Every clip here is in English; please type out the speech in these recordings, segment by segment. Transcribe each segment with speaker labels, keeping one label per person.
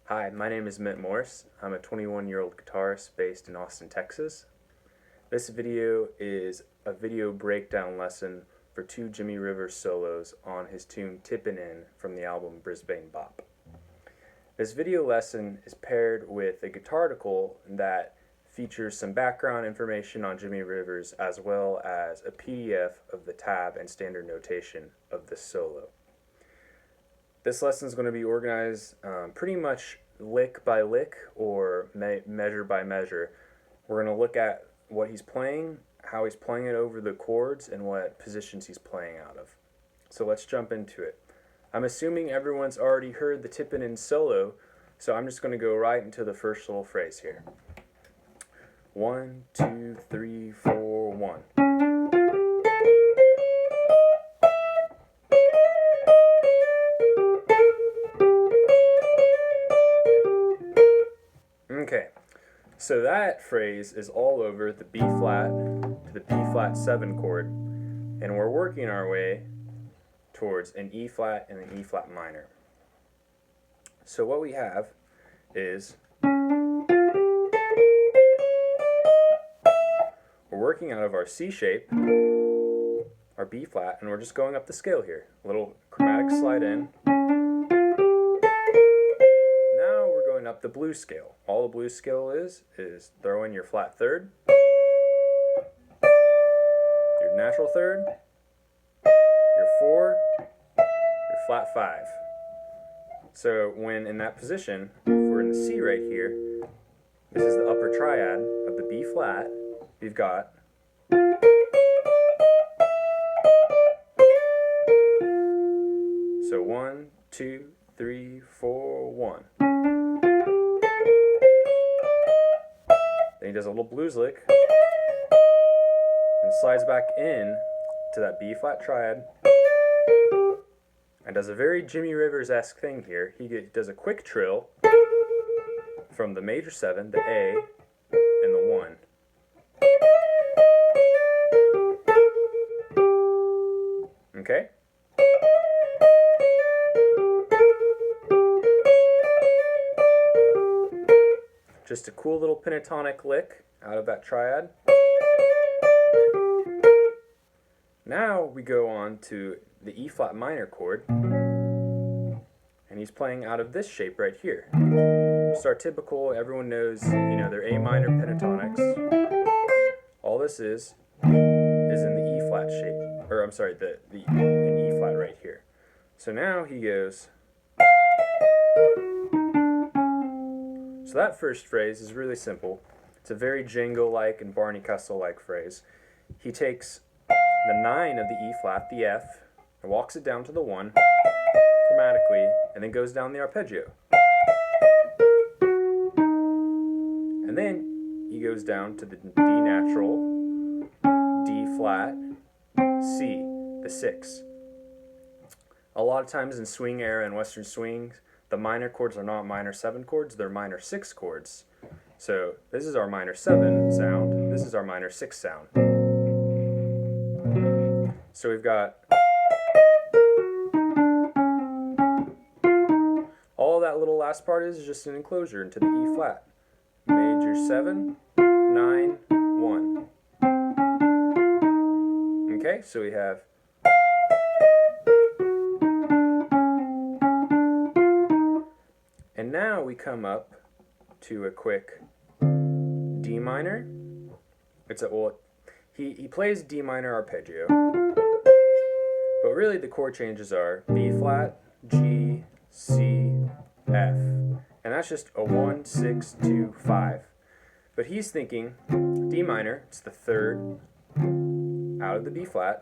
Speaker 1: Hi, my name is Ment Morris. I'm a 21-year-old guitarist based in Austin, Texas. This video is a video breakdown lesson for two Jimmie Rivers solos on his tune Tippin In from the album Brisbane Bop. This video lesson is paired with a Guitarticle that features some background information on Jimmie Rivers as well as a PDF of the tab and standard notation of the solo. This lesson is going to be organized pretty much lick by lick or measure by measure. We're going to look at what he's playing, how he's playing it over the chords, and what positions he's playing out of. So let's jump into it. I'm assuming everyone's already heard the Tippin In solo, so I'm just going to go right into the first little phrase here. 1, 2, 3, 4, 1. Okay, so that phrase is all over the B flat to the B flat 7 chord, and we're working our way towards an E flat and an E flat minor. So what we have is we're working out of our C shape, our B flat, and we're just going up the scale here. A little chromatic slide in. Up the blues scale. All the blues scale is throw in your flat third, your natural third, your 4, your flat 5. So when in that position, if we're in the C right here, this is the upper triad of the B flat, we've got so 1, 2, 3, 4, 1. Then he does a little blues lick and slides back in to that B flat triad and does a very Jimmie Rivers-esque thing here. He does a quick trill from the major 7, the A, and the 1. Okay? Just a cool little pentatonic lick out of that triad. Now we go on to the E flat minor chord, and he's playing out of this shape right here. Just our typical, everyone knows, they're A minor pentatonics. All this is in the E flat shape, or I'm sorry, an E flat right here. So now he goes. So that first phrase is really simple. It's a very Django-like and Barney Kessel-like phrase. He takes the 9 of the E flat, the F, and walks it down to the 1 chromatically, and then goes down the arpeggio. And then he goes down to the D natural, D flat, C, the 6. A lot of times in swing era and western swings, the minor chords are not minor 7 chords, they're minor 6 chords. So this is our minor 7 sound, this is our minor 6 sound. So we've got all that little last part is just an enclosure into the E flat. Major 7, 9, 1. Okay, so we have and now we come up to a quick D minor. He plays D minor arpeggio, but really the chord changes are B flat, G, C, F, and that's just a 1, 6, 2, 5. But he's thinking D minor, it's the third out of the B flat.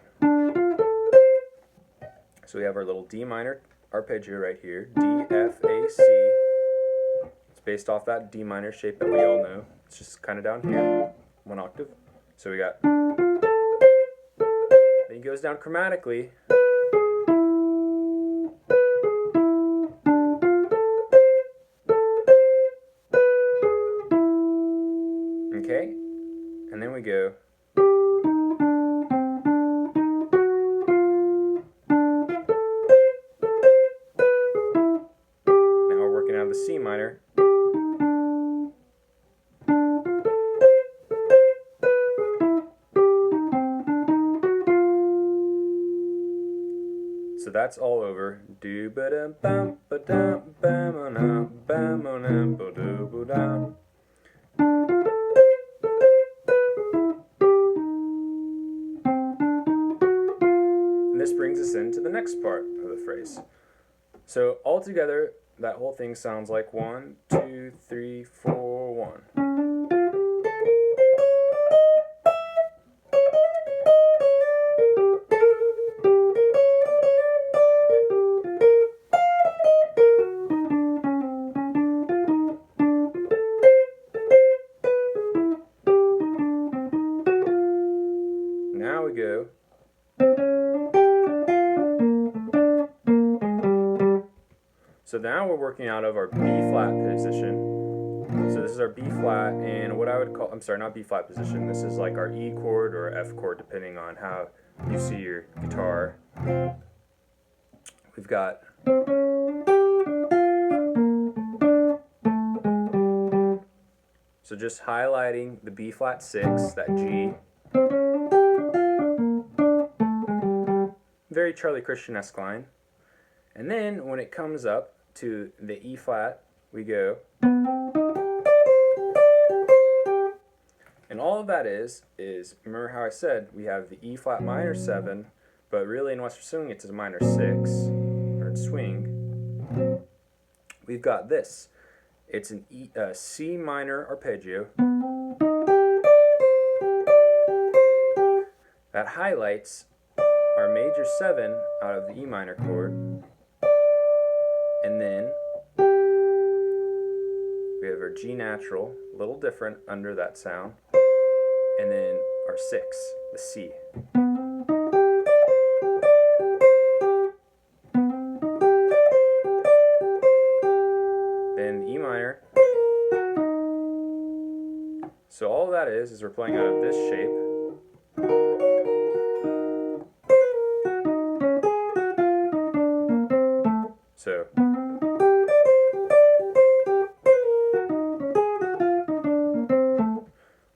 Speaker 1: So we have our little D minor arpeggio right here, D, F, A, C. Based off that D minor shape that we all know. It's just kind of down here, 1 octave. So we got, then he goes down chromatically. Okay, and then we go. the C minor. So that's all over. Do ba dum bum ba dum bam on up bam on up ba do ba dum. And this brings us into the next part of the phrase. So altogether, that whole thing sounds like 1, 2, 3, 4, 1. Now we go. So now we're working out of our B flat position. So this is our B flat, and what I would call, I'm sorry, not B flat position. This is like our E chord or F chord, depending on how you see your guitar. We've got so just highlighting the B flat 6, that G. Very Charlie Christian-esque line. And then when it comes up to the E flat, we go. And all of that is remember how I said we have the E flat minor 7, but really in Western swing it's a minor 6, or in swing. We've got this. It's an C minor arpeggio that highlights our major 7 out of the E minor chord, and then we have our G natural, a little different under that sound, and then our 6, the C. Then the E minor. So all that is we're playing out of this shape. So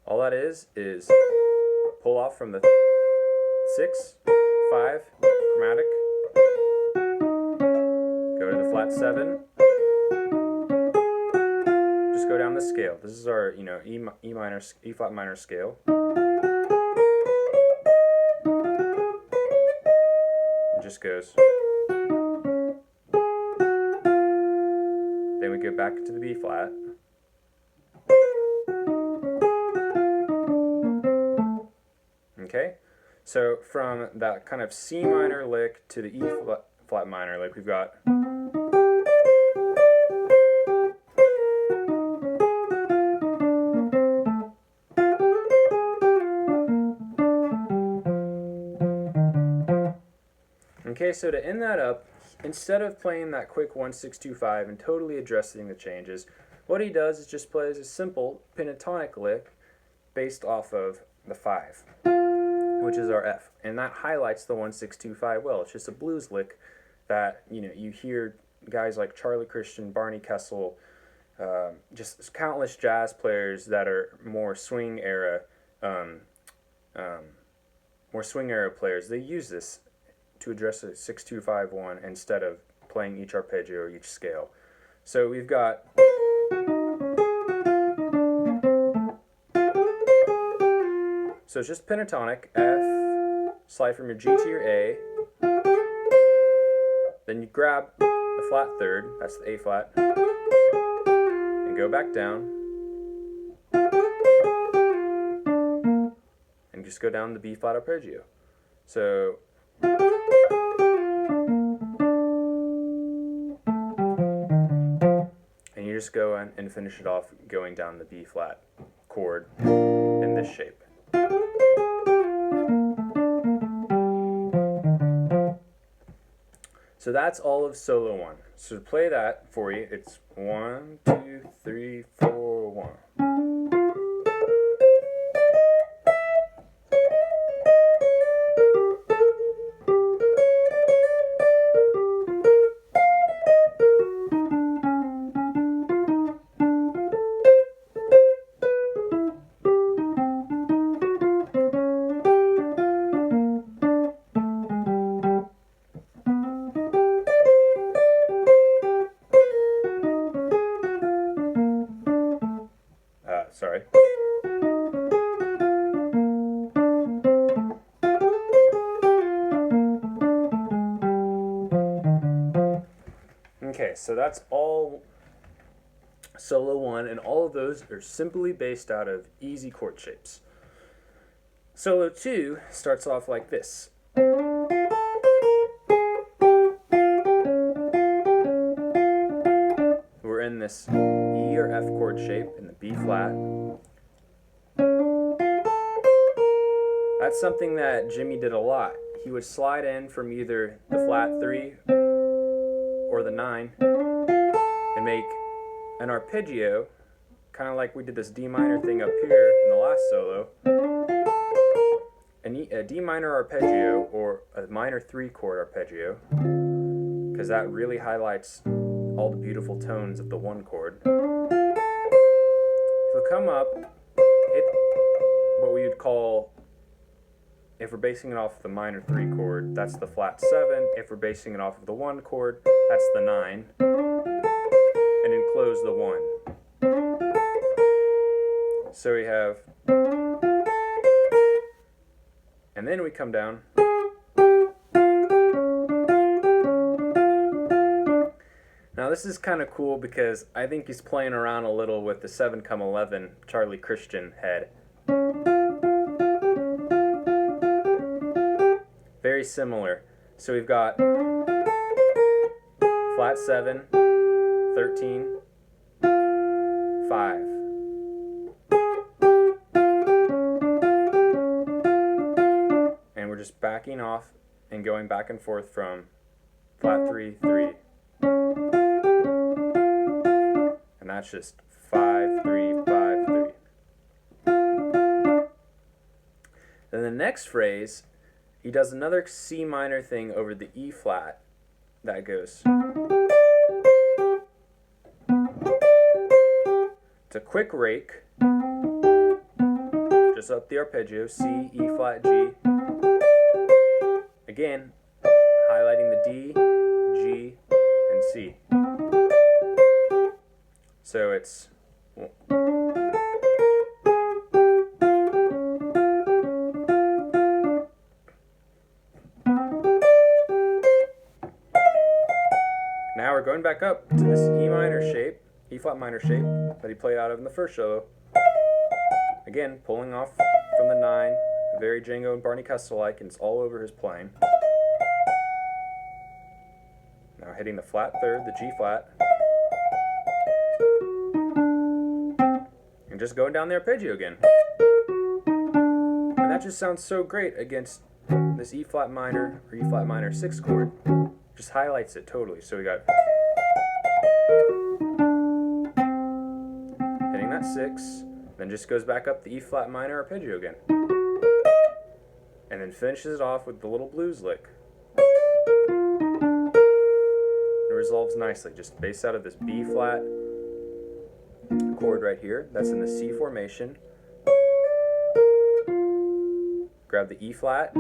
Speaker 1: all that is pull off from the 6, 5 chromatic, go to the flat 7, just go down the scale. This is our E minor, E flat minor scale. It just goes. Then we go back to the B flat. Okay, so from that kind of C minor lick to the E flat minor lick, we've got. Okay, so to end that up, instead of playing that quick 1-6-2-5 and totally addressing the changes, what he does is just plays a simple pentatonic lick based off of the 5, which is our F, and that highlights the 1-6-2-5 well. It's just a blues lick that you hear guys like Charlie Christian, Barney Kessel, just countless jazz players that are more swing era players. They use this to address a 6-2-5-1 instead of playing each arpeggio or each scale. So we've got so it's just pentatonic, F, slide from your G to your A, then you grab the flat 3rd, that's the A flat, and go back down, and just go down the B flat arpeggio. So and you just go and finish it off going down the B flat chord in this shape. So that's all of solo 1. So to play that for you, it's 1, 2, 3, 4, 1. sorry. Okay, so that's all solo 1, and all of those are simply based out of easy chord shapes. Solo 2 starts off like this. We're in this E or F chord shape in the B flat. That's something that Jimmie did a lot. He would slide in from either the flat 3 or the 9 and make an arpeggio, kind of like we did this D minor thing up here in the last solo. A D minor arpeggio, or a minor 3 chord arpeggio, because that really highlights all the beautiful tones of the 1 chord. He'll come up, hit what we would call, if we're basing it off the minor 3 chord, that's the flat 7. If we're basing it off of the 1 chord, that's the 9. And then close the 1. So we have, and then we come down. Now this is kind of cool because I think he's playing around a little with the 7-11 Charlie Christian head. Very similar. So we've got flat 7, 13, 5. And we're just backing off and going back and forth from flat 3, 3. And that's just 5, 3, 5, 3. Then the next phrase, he does another C minor thing over the E flat that goes. It's a quick rake, just up the arpeggio, C, E flat, G. Again, highlighting the D, G, and C. So it's now we're going back up to this E minor shape, E flat minor shape that he played out of in the first solo. Again, pulling off from the 9, very Django and Barney Kessel-like, and it's all over his playing. Now hitting the flat 3rd, the G flat, and just going down the arpeggio again. And that just sounds so great against this E flat minor or E flat minor 6 chord. Just highlights it totally. So we got hitting that 6, then just goes back up the E flat minor arpeggio again. And then finishes it off with the little blues lick. It resolves nicely, just based out of this B flat chord right here. That's in the C formation. Grab the E flat.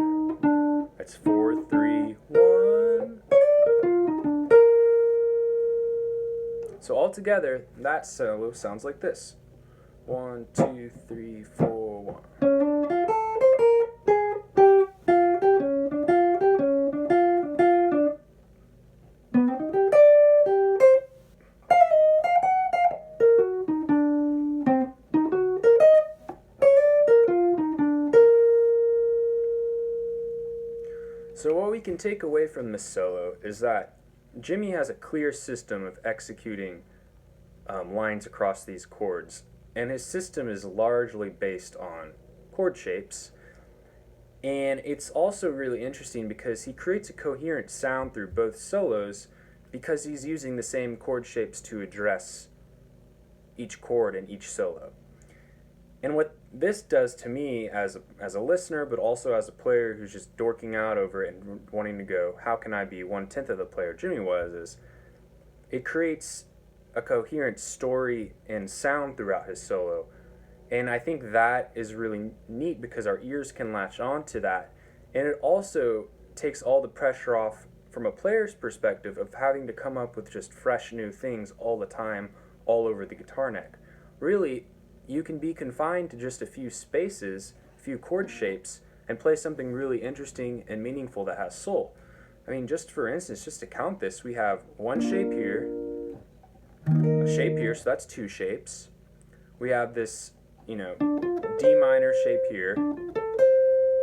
Speaker 1: That's 4, 3, 1. So all together, that solo sounds like this. 1, 2, 3, 4, 1. So what we can take away from this solo is that Jimmie has a clear system of executing lines across these chords, and his system is largely based on chord shapes. And it's also really interesting because he creates a coherent sound through both solos because he's using the same chord shapes to address each chord in each solo. And what this does to me as a listener, but also as a player who's just dorking out over it and wanting to go, how can I be 1/10 of the player Jimmie was, is it creates a coherent story and sound throughout his solo. And I think that is really neat because our ears can latch on to that. And it also takes all the pressure off from a player's perspective of having to come up with just fresh new things all the time, all over the guitar neck. Really, you can be confined to just a few spaces, a few chord shapes, and play something really interesting and meaningful that has soul. I mean, just for instance, just to count this, we have one shape here, a shape here, so that's two shapes. We have this, D minor shape here,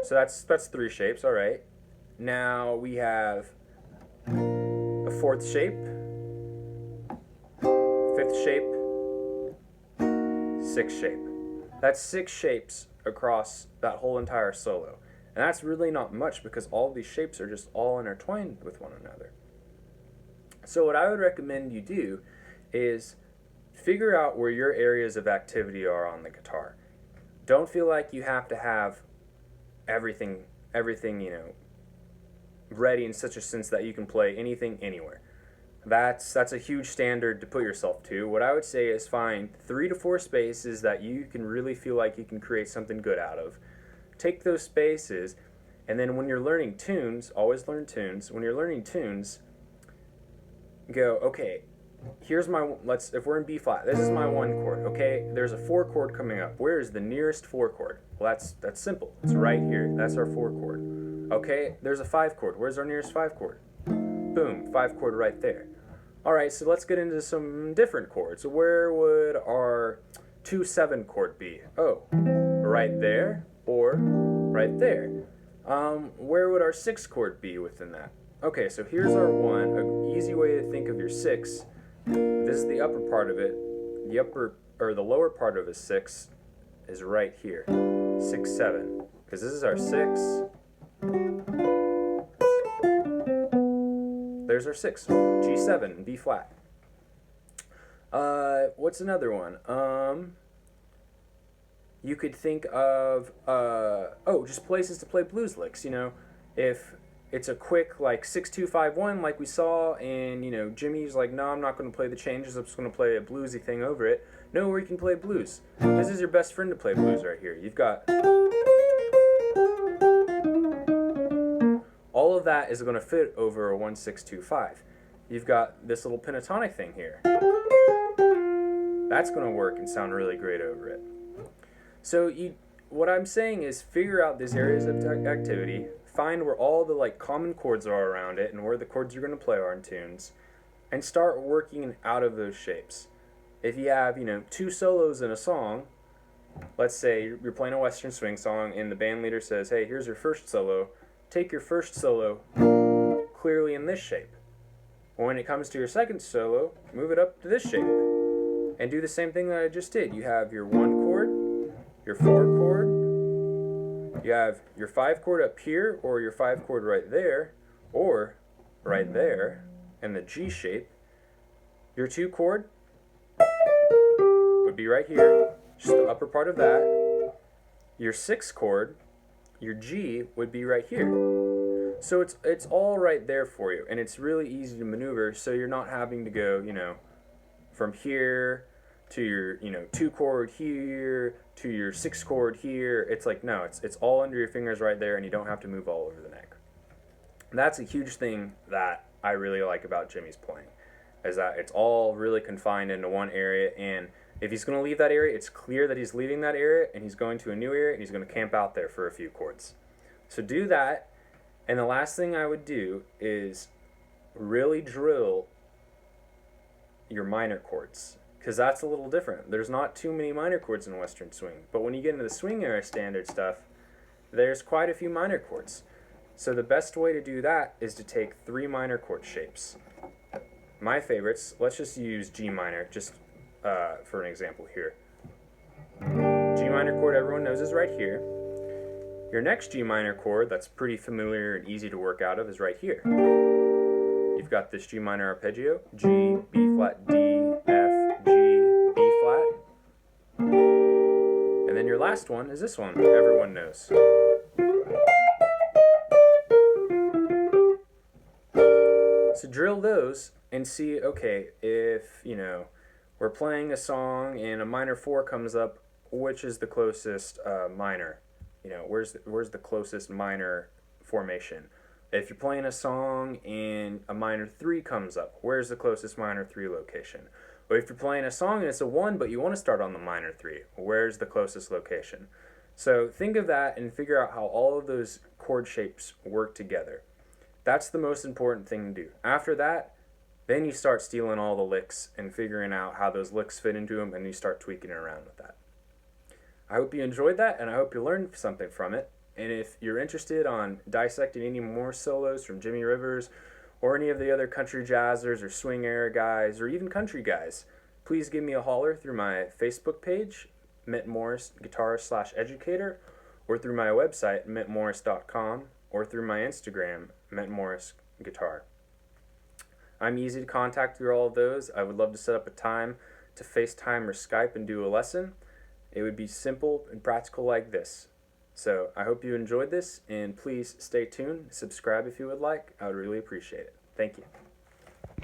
Speaker 1: so that's three shapes, all right. Now we have a fourth shape, fifth shape, sixth shape. That's six shapes across that whole entire solo. And that's really not much because all these shapes are just all intertwined with one another. So what I would recommend you do is figure out where your areas of activity are on the guitar. Don't feel like you have to have everything, ready in such a sense that you can play anything anywhere. That's a huge standard to put yourself to. What I would say is find 3 to 4 spaces that you can really feel like you can create something good out of. Take those spaces, and then when you're learning tunes, always learn tunes. When you're learning tunes, go, okay, here's if we're in B flat, this is my 1 chord, okay? There's a 4 chord coming up. Where is the nearest 4 chord? Well, that's simple. It's right here. That's our 4 chord. Okay, there's a 5 chord. Where's our nearest 5 chord? Boom, 5 chord right there. All right, so let's get into some different chords. Where would our 2/7 chord be? Oh, right there or right there. Where would our 6 chord be within that? Okay, so here's our 1. An easy way to think of your 6. This is the upper part of it. The lower part of a 6 is right here. 6, 7. Because this is our 6. There's our 6. G7, B flat. What's another one? You could think of, just places to play blues licks, If it's a quick, 6-2-5-1 like we saw, and, Jimmy's like, no, I'm not going to play the changes, I'm just going to play a bluesy thing over it. Know where you can play blues. This is your best friend to play blues right here. You've got... all of that is going to fit over a 1-6-2-5. You've got this little pentatonic thing here. That's going to work and sound really great over it. So what I'm saying is figure out these areas of activity, find where all the common chords are around it and where the chords you're going to play are in tunes, and start working out of those shapes. If you have, 2 solos in a song, let's say you're playing a Western swing song and the band leader says, hey, here's your first solo. Take your first solo clearly in this shape. When it comes to your second solo, move it up to this shape. And do the same thing that I just did. You have your 1 chord, your 4 chord, you have your 5 chord up here, or your 5 chord right there, or right there, in the G shape. Your 2 chord would be right here, just the upper part of that. Your 6 chord, your G, would be right here. So it's all right there for you, and it's really easy to maneuver, so you're not having to go, from here to your, 2 chord here to your 6 chord here. It's no, it's all under your fingers right there, and you don't have to move all over the neck. And that's a huge thing that I really like about Jimmy's playing, is that it's all really confined into one area, and if he's going to leave that area, it's clear that he's leaving that area, and he's going to a new area, and he's going to camp out there for a few chords. So do that, and the last thing I would do is really drill your minor chords, because that's a little different. There's not too many minor chords in Western swing, but when you get into the swing era standard stuff, there's quite a few minor chords. So the best way to do that is to take 3 minor chord shapes. My favorites, let's just use G minor, just for an example here. G minor chord, everyone knows, is right here. Your next G minor chord, that's pretty familiar and easy to work out of, is right here. You've got this G minor arpeggio, G, B flat, D, F, G, B flat. And then your last one is this one, everyone knows. So drill those and see, okay, if, we're playing a song and a minor 4 comes up, which is the closest minor? Where's the closest minor formation? If you're playing a song and a minor 3 comes up, where's the closest minor 3 location? Or if you're playing a song and it's a 1, but you want to start on the minor 3, where's the closest location? So think of that and figure out how all of those chord shapes work together. That's the most important thing to do. After that, then you start stealing all the licks and figuring out how those licks fit into them, and you start tweaking around with that. I hope you enjoyed that, and I hope you learned something from it. And if you're interested on dissecting any more solos from Jimmie Rivers or any of the other country jazzers or swing era guys or even country guys, please give me a holler through my Facebook page, Ment Guitar/educator, or through my website, mentmorris.com, or through my Instagram, mentmorrisguitar. I'm easy to contact through all of those. I would love to set up a time to FaceTime or Skype and do a lesson. It would be simple and practical like this. So I hope you enjoyed this, and please stay tuned. Subscribe if you would like. I would really appreciate it. Thank you.